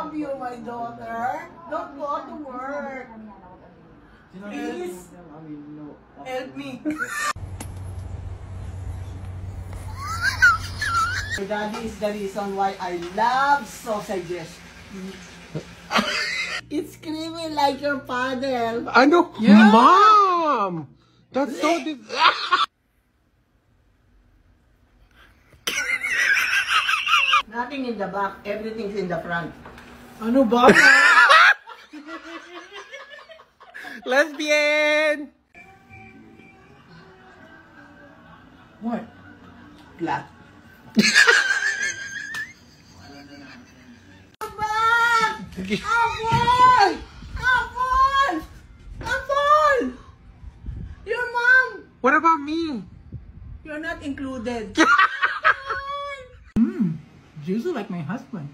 love you, my daughter. Don't go to work. Please, help me. Your daddy is the reason why I love sausages. It's creamy like your father. Ano? Yeah. Mom! That's so Nothing in the back, everything's in the front. Ano ba? Lesbian! What? Flat. Apple! Apple! Apple! Your mom! What about me? You're not included. Juicy like my husband.